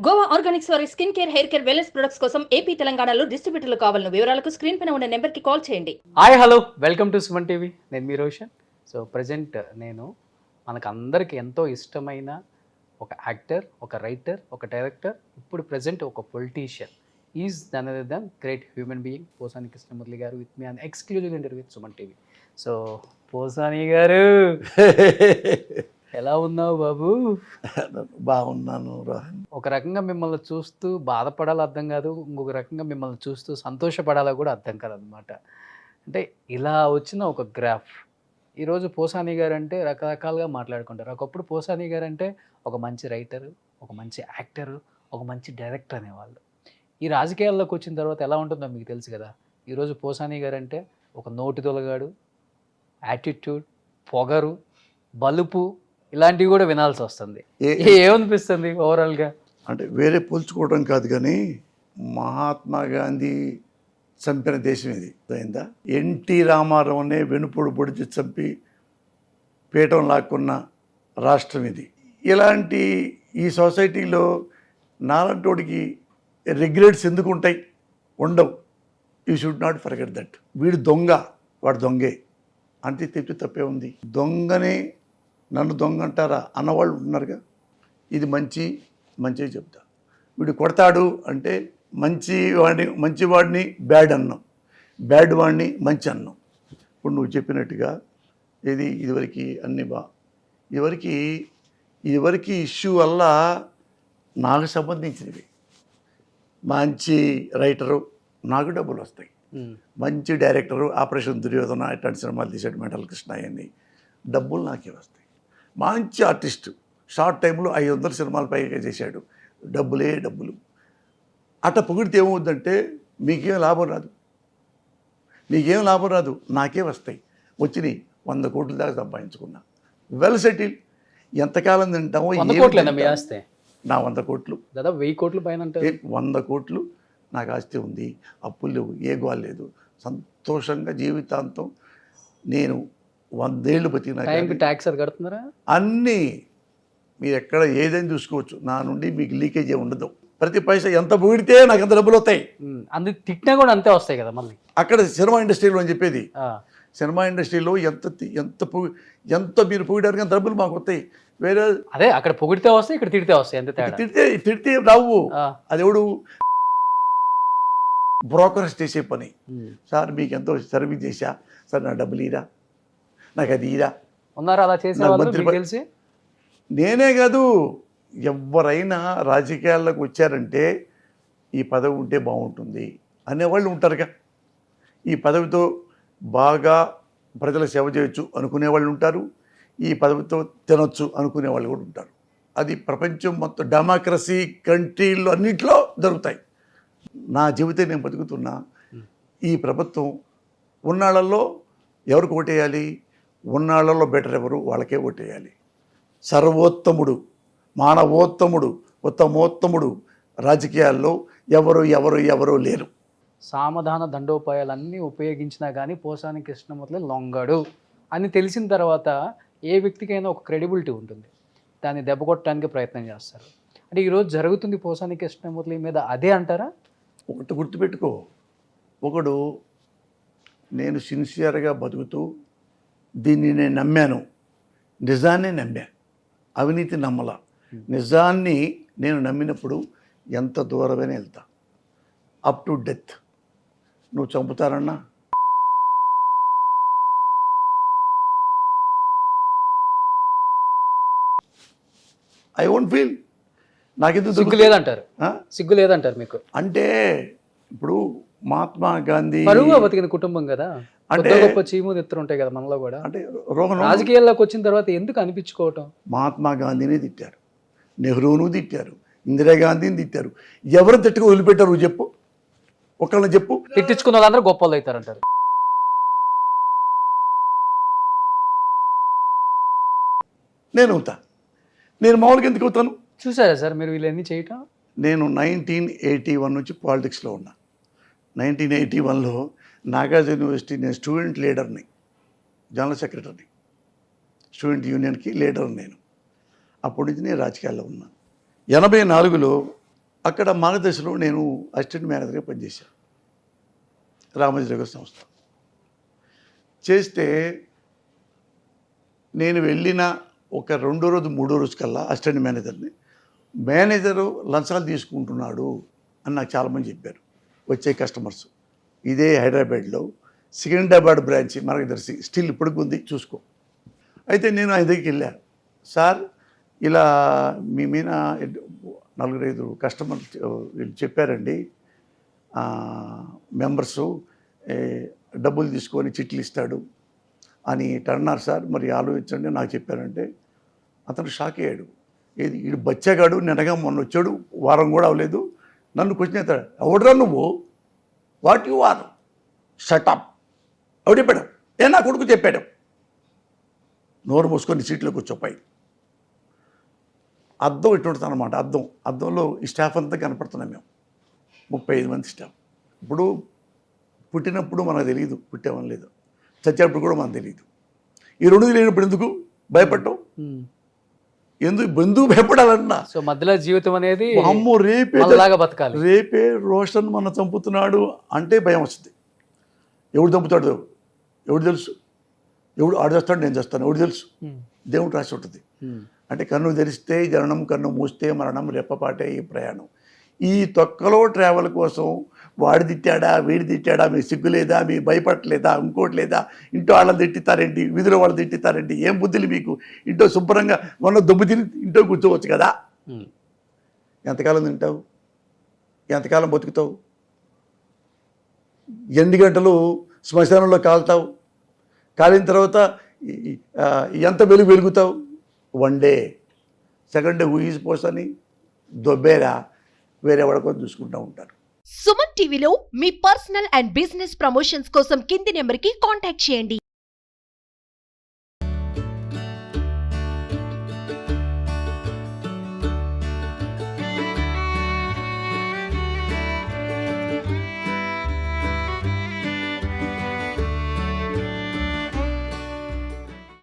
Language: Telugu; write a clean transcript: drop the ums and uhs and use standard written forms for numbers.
గోవా ఆర్గానిక్స్ వారి skin care, hair care, wellness products కోసం ఏపీ, తెలంగాణలో డిస్ట్రిబ్యూటర్లు కావాలన్న వివరాలకు స్క్రీన్ పైన ఉన్న నెంబర్కి కాల్ చేయండి. Hi hello welcome to Suman TV. నేను మీ రోషన్. సో ప్రజెంట్ నేను మనకందరికి ఎంతో ఇష్టమైన ఒక యాక్టర్, ఒక రైటర్, ఒక డైరెక్టర్, ఇప్పుడు ప్రజెంట్ ఒక politician is none other than great human being Posani Krishnamurali గారు with me an exclusive interview with Suman TV. So Posani గారు ఎలా ఉన్నావు బాబు? బాగున్నాను రోహన్. ఒక రకంగా మిమ్మల్ని చూస్తూ బాధపడాలో అర్థం కాదు, ఇంకొక రకంగా మిమ్మల్ని చూస్తూ సంతోషపడాలో కూడా అర్థం కాదు అనమాట. అంటే ఇలా వచ్చిన ఒక గ్రాఫ్. ఈరోజు పోసాని గారు అంటే రకరకాలుగా మాట్లాడుకుంటారు. ఒకప్పుడు పోసాని గారు అంటే ఒక మంచి రైటరు, ఒక మంచి యాక్టరు, ఒక మంచి డైరెక్టర్ అనేవాళ్ళు. ఈ రాజకీయాల్లోకి వచ్చిన తర్వాత ఎలా ఉంటుందో మీకు తెలుసు కదా. ఈరోజు పోసాని గారు అంటే ఒక నోటి తొలగాడు, యాటిట్యూడ్, పొగరు, బలుపు ఇలాంటివి కూడా వినాల్సి వస్తుంది. ఏమనిపిస్తుంది ఓవరాల్గా? అంటే వేరే పోల్చుకోవడం కాదు, కానీ మహాత్మా గాంధీ చంపిన దేశం ఇది అయిందా. ఎన్టీ రామారావునే వెనుపొడు పొడిచి చంపి పీఠం లాక్కున్న రాష్ట్రం ఇది. ఇలాంటి ఈ సొసైటీలో నాలంటోడికి రిగ్రెట్స్ ఎందుకు ఉంటాయి? ఉండవు. You should not forget that. వీడు దొంగ, వాడు దొంగే అంతే, తెప్పి తప్పే ఉంది. దొంగనే నన్ను దొంగ అంటారా అన్నవాళ్ళు ఉన్నారుగా. ఇది మంచిగా చెప్తా. వీడు కొడతాడు అంటే మంచివాడిని బ్యాడ్ అన్నాం, బ్యాడ్ వాడిని మంచి అన్నాం. ఇప్పుడు నువ్వు చెప్పినట్టుగా ఇదివరకు అన్నీ ఇదివరకు ఇష్యూ వల్ల నాకు సంబంధించినవి. మంచి రైటరు, నాకు డబ్బులు వస్తాయి. మంచి డైరెక్టరు, ఆపరేషన్ దుర్యోధన ఇట్లాంటి సినిమాలు తీసాడు, మెంటల్ కృష్ణ అయ్యని, డబ్బులు నాకే వస్తాయి. మంచి ఆర్టిస్టు, షార్ట్ టైంలో 500 సినిమాలు పైగా చేశాడు, డబ్బులే డబ్బులు. అట్ట పొగిడితే ఏమవుద్దంటే మీకేం లాభం రాదు, నాకే వస్తాయి. వచ్చినాయి 100 కోట్ల దాకా సంపాదించుకున్నా, వెల్ సెటిల్. ఎంతకాలం తింటామో. నా 100 కోట్లు, దాదాపు 1000 కోట్ల పైన. 100 కోట్లు నాకు ఆస్తి ఉంది, అప్పులు లేవు, ఏ గోల్ లేదు, సంతోషంగా జీవితాంతం నేను 100 ఏళ్ళు బతికినా. ట్యాక్స్ అది కడుతున్నారా? అన్నీ మీరు ఎక్కడ ఏదైనా చూసుకోవచ్చు, నా నుండి మీకు లీకేజ్ ఉండదు. ప్రతి పైసా ఎంత పొగిడితే నాకు ఎంత డబ్బులు వస్తాయి. అందుకు తిట్టినా కూడా అంతే వస్తాయి కదా మళ్ళీ. అక్కడ సినిమా ఇండస్ట్రీలో అని చెప్పేది, సినిమా ఇండస్ట్రీలో ఎంత మీరు పొగిడారు కానీ డబ్బులు మాకు వస్తాయి. వేరే అదే అక్కడ పొగిడితే వస్తాయి, ఇక్కడ తిడితే వస్తాయి. ఎంత తిడితే రావు. అదెవడు బ్రోకర్స్ చేసే పని. సార్ మీకు ఎంతో సర్వీస్ చేశా సార్, నా డబ్బులు ఇరా, నాకు అది ఇరా. ఉన్నారా అలా చేసే? నేనే కాదు, ఎవరైనా రాజకీయాల్లోకి వచ్చారంటే ఈ పదవి ఉంటే బాగుంటుంది అనేవాళ్ళు ఉంటారుగా. ఈ పదవితో బాగా ప్రజల సేవ చేయొచ్చు అనుకునేవాళ్ళు ఉంటారు, ఈ పదవితో తినొచ్చు అనుకునేవాళ్ళు కూడా ఉంటారు. అది ప్రపంచం మొత్తం డెమోక్రసీ కంట్రీల్లో అన్నింటిలో జరుగుతాయి. నా జీవితం నేను బతుకుతున్నా. ఈ ప్రభుత్వం ఉన్నాళ్ళల్లో ఎవరికి ఓటేయాలి? ఉన్నాళ్ళలో బెటర్ ఎవరు, వాళ్ళకే ఓటేయాలి. సర్వోత్తముడు, మానవోత్తముడు, ఉత్తమోత్తముడు రాజకీయాల్లో ఎవరు లేరు. సామధాన దండోపాయాలన్నీ ఉపయోగించినా కానీ పోసాని కృష్ణమురళి లొంగడు అని తెలిసిన తర్వాత ఏ వ్యక్తికైనా ఒక క్రెడిబిలిటీ ఉంటుంది, దాన్ని దెబ్బ కొట్టడానికి ప్రయత్నం చేస్తారు. అంటే ఈరోజు జరుగుతుంది పోసాని కృష్ణమురళి మీద అదే అంటారా? ఒకటి గుర్తుపెట్టుకో, ఒకడు నేను సిన్సియర్గా బతుకుతూ దీన్ని నేను నమ్మాను, నిజాన్నే నమ్మా, అవినీతి నమ్మలా. నిజాన్ని నేను నమ్మినప్పుడు ఎంత దూరమైనా వెళ్తా, అప్ టు డెత్. నువ్వు చంపుతారన్నా ఐ వోంట్ ఫీల్. నాకెందుకు సిగ్గు లేదంటారు మీకు? అంటే ఇప్పుడు మహాత్మా గాంధీ బతికిన కుటుంబం కదా, అంటే గొప్ప చీము నెత్తురు ఉంటాయి కదా మనలో కూడా. అంటే రోహన్, రాజకీయాల్లోకి వచ్చిన తర్వాత ఎందుకు అనిపించుకోవటం? మహాత్మా గాంధీని తిట్టారు, నెహ్రూను తిట్టారు, ఇందిరాగాంధీని తిట్టారు. ఎవరు తిట్టుకు వదిలిపెట్టారు చెప్పు? ఒకళ్ళని చెప్పు. తిట్టించుకున్న వాళ్ళందరూ గొప్ప వాళ్ళు అవుతారంటారు. నేను అవుతా. నేను మామూలుగా ఎందుకు అవుతాను? చూసారా సార్ మీరు వీళ్ళన్నీ చేయటం? నేను 1981 నుంచి పాలిటిక్స్లో ఉన్నా. 1981లో నాగార్జున యూనివర్సిటీ నేను స్టూడెంట్ లీడర్ని, జనరల్ సెక్రటరీని, స్టూడెంట్ యూనియన్కి లీడర్ నేను. అప్పటి నుంచి నేను రాజకీయాల్లో ఉన్నాను. 84లో అక్కడ మార్గదర్శిలో నేను అసిస్టెంట్ మేనేజర్గా పనిచేశాను రామోజీనగర్ సంస్థ. చేస్తే నేను వెళ్ళిన ఒక 2వ రోజు 3వ రోజు కల్లా అసిస్టెంట్ మేనేజరు లంచాలు తీసుకుంటున్నాడు అని నాకు చాలామంది చెప్పారు వచ్చే కస్టమర్స్. ఇదే హైదరాబాద్లో సికింద్రాబాద్ బ్రాంచ్ మార్గదర్శి స్టిల్ ఇప్పటికి ఉంది, చూసుకో. అయితే నేను ఆయన దగ్గరికి వెళ్ళా, సార్ ఇలా మీ మీద 4-5 కస్టమర్ వీళ్ళు చెప్పారండి, మెంబర్సు డబ్బులు తీసుకొని చిట్లు ఇస్తాడు అని అన్నారు సార్, మరి ఆలోచించండి నాకు చెప్పారంటే అతను షాక్ అయ్యాడు. ఏది వీడు బచ్చాగాడు, నిన్నగా మొన్న వచ్చాడు, వారం కూడా అవ్వలేదు, నన్ను క్వశ్చన్ అవుతాడు, ఎవడరా నువ్వు, వాట్ యు ఆర్, షటప్, ఎవడు చెప్పాడు, నా కొడుకు చెప్పాడు, నోరు మూసుకొని సీట్లో కూర్చోపాయి. అద్దం ఇటువంటి అనమాట, అద్దంలో ఈ స్టాఫ్ అంతా కనపడుతున్నాం మేము, 35 మంది స్టాఫ్. ఇప్పుడు పుట్టినప్పుడు మనకు తెలియదు పుట్టామని లేదు, చచ్చేటప్పుడు కూడా మనకు తెలియదు. ఈ 2 లేనప్పుడు ఎందుకు భయపడటం, ఎందుకు భయపడాలన్నా. సో మధ్యలో జీవితం అనేది అమ్మో బతకాలి, రేపే రోషన్ మన చంపుతున్నాడు అంటే భయం వస్తుంది. ఎవడు చంపుతాడు ఎవడు తెలుసు, ఎవడు ఆడు చేస్తాడు నేను చేస్తాను ఎవడు తెలుసు, దేవుడు రాసి ఉంటుంది. అంటే కన్ను తెరిస్తే జననం, కన్ను మూస్తే మరణం, రెప్పపాటే ఈ ప్రయాణం. ఈ తొక్కలో ట్రావెల్ కోసం వాడు తిట్టాడా వీడి తిట్టాడా, మీకు సిగ్గు లేదా, మీకు భయపడలేదా, ఇంకోటి లేదా, ఇంట్లో వాళ్ళని తిట్టిస్తారేంటి, వీధిలో వాళ్ళు తిట్టిస్తారేంటి, ఏం బుద్ధులు మీకు, ఇంట్లో శుభ్రంగా మొన్న దుబ్బు తిని ఇంట్లో కూర్చోవచ్చు కదా. ఎంతకాలం తింటావు, ఎంతకాలం బతుకుతావు, ఎన్ని గంటలు శ్మశానంలో కాలుతావు, కాలిన తర్వాత ఎంత వెలుగుతావు. 1 day, 2nd day who is Posani దొబ్బేరా వేరే వాడుకొని చూసుకుంటూ ఉంటారు. సుమన్ టీవీలో మీ పర్సనల్ అండ్ బిజినెస్ ప్రమోషన్స్ కోసం కింది నెంబర్కి కాంటాక్ట్ చేయండి.